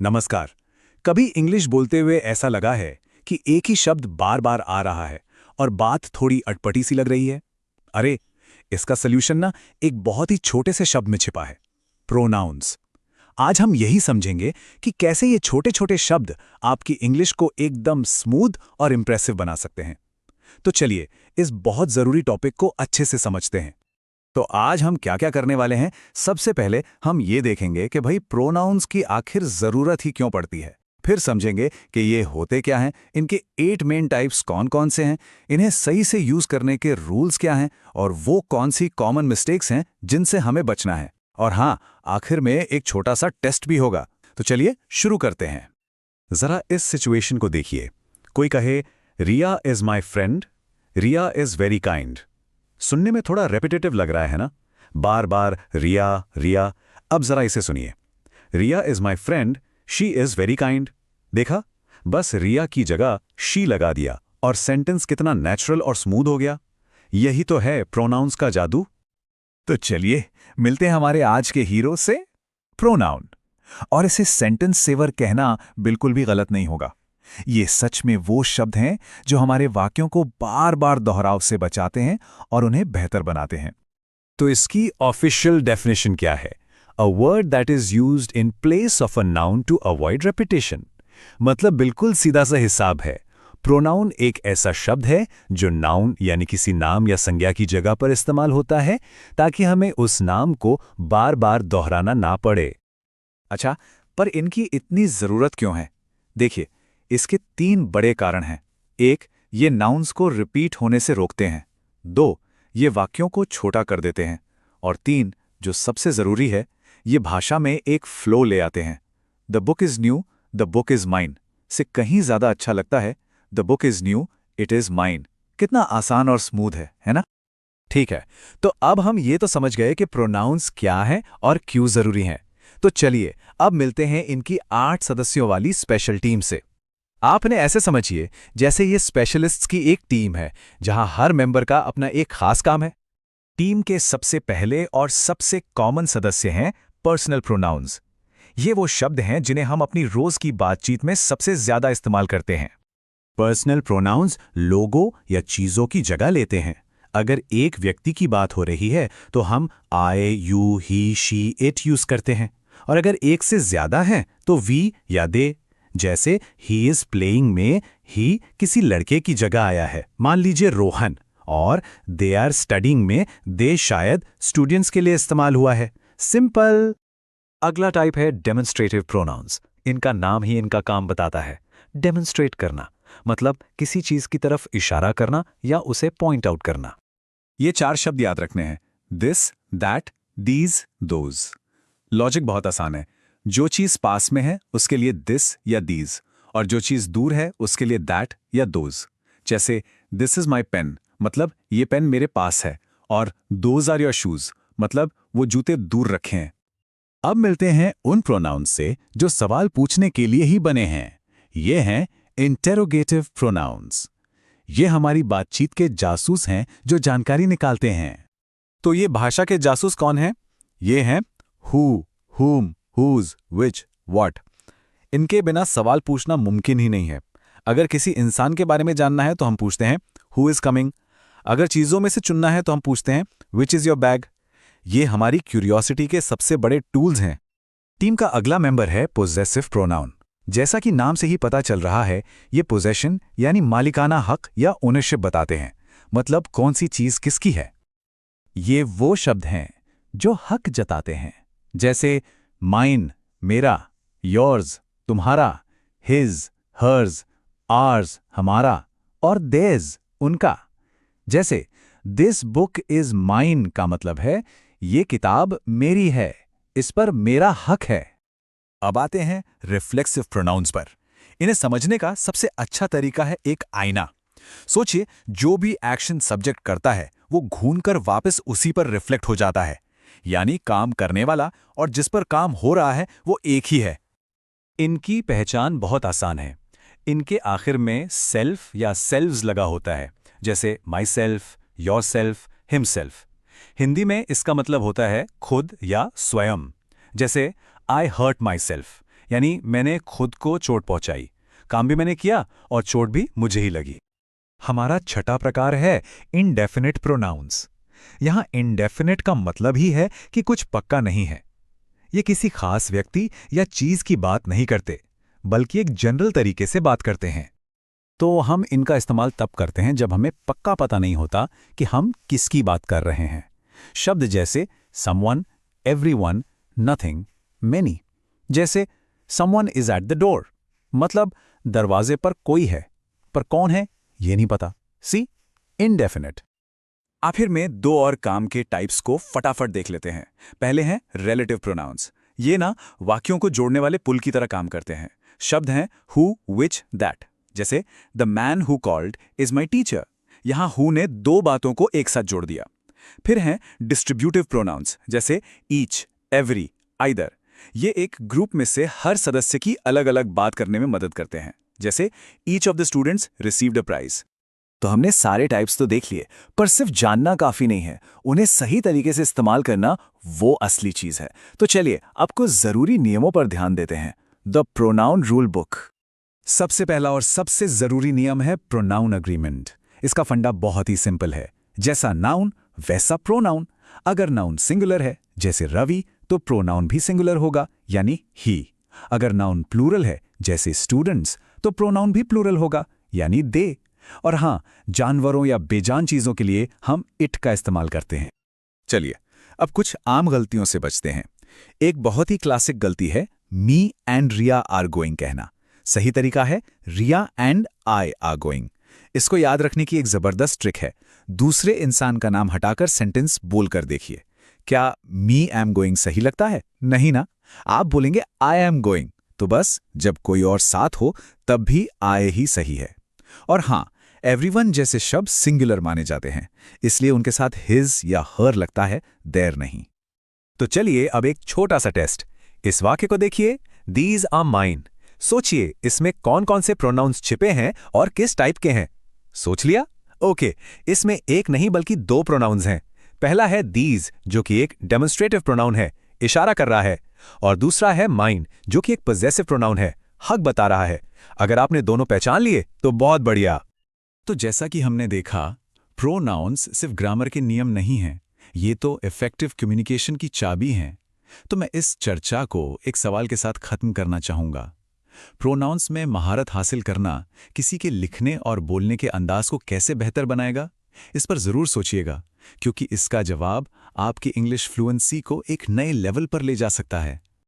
नमस्कार। कभी इंग्लिश बोलते हुए ऐसा लगा है कि एक ही शब्द बार बार आ रहा है और बात थोड़ी अटपटी सी लग रही है? अरे, इसका सल्यूशन ना एक बहुत ही छोटे से शब्द में छिपा है, प्रोनाउंस। आज हम यही समझेंगे कि कैसे ये छोटे छोटे शब्द आपकी इंग्लिश को एकदम स्मूथ और इंप्रेसिव बना सकते हैं। तो चलिए इस बहुत जरूरी टॉपिक को अच्छे से समझते हैं। तो आज हम क्या क्या करने वाले हैं? सबसे पहले हम ये देखेंगे कि भाई प्रोनाउंस की आखिर जरूरत ही क्यों पड़ती है। फिर समझेंगे कि ये होते क्या हैं, इनके 8 मेन टाइप्स कौन कौन से हैं, इन्हें सही से यूज करने के रूल्स क्या हैं और वो कौन सी कॉमन मिस्टेक्स हैं जिनसे हमें बचना है। और हाँ, आखिर में एक छोटा सा टेस्ट भी होगा। तो चलिए शुरू करते हैं। जरा इस सिचुएशन को देखिए। कोई कहे, Riya is my friend, Riya is very kind. सुनने में थोड़ा रेपिटेटिव लग रहा है ना? बार बार रिया रिया। अब जरा इसे सुनिए। Riya is my friend, she is very kind. देखा, बस रिया की जगह शी लगा दिया और सेंटेंस कितना नेचुरल और स्मूथ हो गया। यही तो है प्रोनाउंस का जादू। तो चलिए मिलते हैं हमारे आज के हीरो से, प्रोनाउन। और इसे सेंटेंस सेवर कहना बिल्कुल भी गलत नहीं होगा। ये सच में वो शब्द हैं जो हमारे वाक्यों को बार बार दोहराव से बचाते हैं और उन्हें बेहतर बनाते हैं। तो इसकी ऑफिशियल डेफिनेशन क्या है? A word that is used in place of a noun to avoid repetition. मतलब बिल्कुल सीधा सा हिसाब है। प्रोनाउन एक ऐसा शब्द है जो नाउन यानी किसी नाम या संज्ञा की जगह पर इस्तेमाल होता है ताकि हमें उस नाम को बार बार दोहराना ना पड़े। अच्छा, पर इनकी इतनी जरूरत क्यों है? देखिए, इसके 3 बड़े कारण हैं। 1, ये नाउन्स को रिपीट होने से रोकते हैं। 2, ये वाक्यों को छोटा कर देते हैं। और 3, जो सबसे जरूरी है, ये भाषा में एक फ्लो ले आते हैं। The book is new, the book is mine से कहीं ज्यादा अच्छा लगता है the book is new, it is mine. कितना आसान और स्मूथ है ना? ठीक है, तो अब हम ये तो समझ गए कि प्रोनाउंस क्या है और क्यों जरूरी हैं। तो चलिए अब मिलते हैं इनकी 8 सदस्यों वाली स्पेशल टीम से। आपने ऐसे समझिए जैसे ये स्पेशलिस्ट्स की एक टीम है जहां हर मेंबर का अपना एक खास काम है। टीम के सबसे पहले और सबसे कॉमन सदस्य हैं पर्सनल प्रोनाउंस। ये वो शब्द हैं जिन्हें हम अपनी रोज की बातचीत में सबसे ज्यादा इस्तेमाल करते हैं। पर्सनल प्रोनाउंस लोगों या चीजों की जगह लेते हैं। अगर एक व्यक्ति की बात हो रही है तो हम I, you, he, she, it use करते हैं। और अगर एक से ज्यादा है तो वी या दे। जैसे ही इज प्लेइंग में ही किसी लड़के की जगह आया है, मान लीजिए रोहन। और दे आर स्टडिंग में दे शायद स्टूडेंट्स के लिए इस्तेमाल हुआ है। सिंपल। अगला टाइप है डेमोन्स्ट्रेटिव प्रोनाउंस। इनका नाम ही इनका काम बताता है, डेमोन्स्ट्रेट करना, मतलब किसी चीज की तरफ इशारा करना या उसे पॉइंट आउट करना। ये 4 शब्द याद रखने हैं, this, that, these, those. Logic बहुत आसान है। जो चीज पास में है उसके लिए दिस या दीज, और जो चीज दूर है उसके लिए दैट या दोज। जैसे दिस इज माई पेन, मतलब ये पेन मेरे पास है, और दोज आर योर शूज, मतलब वो जूते दूर रखे हैं। अब मिलते हैं उन प्रोनाउंस से जो सवाल पूछने के लिए ही बने हैं। ये हैं इंटेरोगेटिव प्रोनाउंस। ये हमारी बातचीत के जासूस हैं जो जानकारी निकालते हैं। तो ये भाषा के जासूस कौन हैं? ये हैं who, whom, whose, which, what। इनके बिना सवाल पूछना मुमकिन ही नहीं है। अगर किसी इंसान के बारे में जानना है तो हम पूछते हैं who is coming। अगर चीजों में से चुनना है तो हम पूछते हैं which is your bag। ये हमारी क्यूरियोसिटी के सबसे बड़े टूल्स हैं। टीम का अगला मेंबर है पोजेसिव प्रोनाउन। जैसा कि नाम से ही पता चल रहा है, ये पोजेशन यानी मालिकाना हक या ओनरशिप बताते हैं, मतलब कौन सी चीज किसकी है। ये वो शब्द हैं जो हक जताते हैं, जैसे माइन, मेरा, योर्स, तुम्हारा, हिज, हर्स, आर्स, हमारा, और देज, उनका। जैसे दिस बुक इज माइन का मतलब है ये किताब मेरी है, इस पर मेरा हक है। अब आते हैं रिफ्लेक्सिव प्रोनाउंस पर। इन्हें समझने का सबसे अच्छा तरीका है एक आईना। सोचिए, जो भी एक्शन सब्जेक्ट करता है वो घूमकर वापस उसी पर रिफ्लेक्ट हो जाता है, यानी काम करने वाला और जिस पर काम हो रहा है वो एक ही है। इनकी पहचान बहुत आसान है। इनके आखिर में सेल्फ या सेल्व्स लगा होता है, जैसे my self, your self, himself. Hindi में इसका मतलब होता है खुद या स्वयं। जैसे आई हर्ट माई सेल्फ, यानी मैंने खुद को चोट पहुंचाई। काम भी मैंने किया और चोट भी मुझे ही लगी। हमारा छठा प्रकार है इंडेफिनिट प्रोनाउंस। यहां इंडेफिनिट का मतलब ही है कि कुछ पक्का नहीं है। ये किसी खास व्यक्ति या चीज की बात नहीं करते, बल्कि एक जनरल तरीके से बात करते हैं। तो हम इनका इस्तेमाल तब करते हैं जब हमें पक्का पता नहीं होता कि हम किसकी बात कर रहे हैं। शब्द जैसे someone, everyone, nothing, many। जैसे someone is at the door, मतलब दरवाजे पर कोई है, पर कौन है ये नहीं पता। सी indefinite। आखिर में दो और काम के टाइप्स को फटाफट देख लेते हैं। पहले हैं रिलेटिव प्रोनाउंस। ये ना वाक्यों को जोड़ने वाले पुल की तरह काम करते हैं। शब्द हैं who, which, that। जैसे the man who called is my teacher. यहां हु ने दो बातों को एक साथ जोड़ दिया। फिर हैं डिस्ट्रीब्यूटिव प्रोनाउंस, जैसे ईच, एवरी, आइदर। ये एक ग्रुप में से हर सदस्य की अलग अलग बात करने में मदद करते हैं। जैसे each of the students received a prize. तो हमने सारे टाइप्स तो देख लिए, पर सिर्फ जानना काफी नहीं है, उन्हें सही तरीके से इस्तेमाल करना वो असली चीज है। तो चलिए अब कुछ जरूरी नियमों पर ध्यान देते हैं। The pronoun rule book. सबसे पहला और सबसे जरूरी नियम है प्रोनाउन अग्रीमेंट। इसका फंडा बहुत ही सिंपल है। जैसा नाउन वैसा प्रोनाउन। अगर नाउन सिंगुलर है जैसे रवि, तो प्रोनाउन भी सिंगुलर होगा, यानी ही। अगर नाउन प्लूरल है जैसे स्टूडेंट्स, तो प्रोनाउन भी प्लूरल होगा, यानी दे। और हां, जानवरों या बेजान चीजों के लिए हम इट का इस्तेमाल करते हैं। चलिए अब कुछ आम गलतियों से बचते हैं। एक बहुत ही क्लासिक गलती है me and Riya are going कहना। सही तरीका है Riya and I are going. इसको याद रखने की एक जबरदस्त ट्रिक है। दूसरे इंसान का नाम हटाकर सेंटेंस बोलकर देखिए। क्या मी एम गोइंग सही लगता है? नहीं ना। आप बोलेंगे आई एम गोइंग, तो बस जब कोई और साथ हो तब भी आई ही सही है। और हां, एवरीवन जैसे शब्द सिंगुलर माने जाते हैं, इसलिए उनके साथ हिज या हर लगता है, देयर नहीं। तो चलिए अब एक छोटा सा टेस्ट। इस वाक्य को देखिए, दीज आर माइन। सोचिए इसमें कौन कौन से प्रोनाउंस छिपे हैं और किस टाइप के हैं। सोच लिया? ओके, इसमें एक नहीं बल्कि दो प्रोनाउंस हैं। पहला है दीज, जो कि एक डेमोन्स्ट्रेटिव प्रोनाउन है, इशारा कर रहा है। और दूसरा है माइन, जो कि एक पॉजेसिव प्रोनाउन है, हक बता रहा है। अगर आपने दोनों पहचान लिए तो बहुत बढ़िया। तो जैसा कि हमने देखा, प्रोनाउंस सिर्फ ग्रामर के नियम नहीं हैं, ये तो इफेक्टिव कम्युनिकेशन की चाबी हैं। तो मैं इस चर्चा को एक सवाल के साथ खत्म करना चाहूंगा। प्रोनाउंस में महारत हासिल करना किसी के लिखने और बोलने के अंदाज को कैसे बेहतर बनाएगा? इस पर जरूर सोचिएगा, क्योंकि इसका जवाब आपकी इंग्लिश फ्लुएंसी को एक नए लेवल पर ले जा सकता है।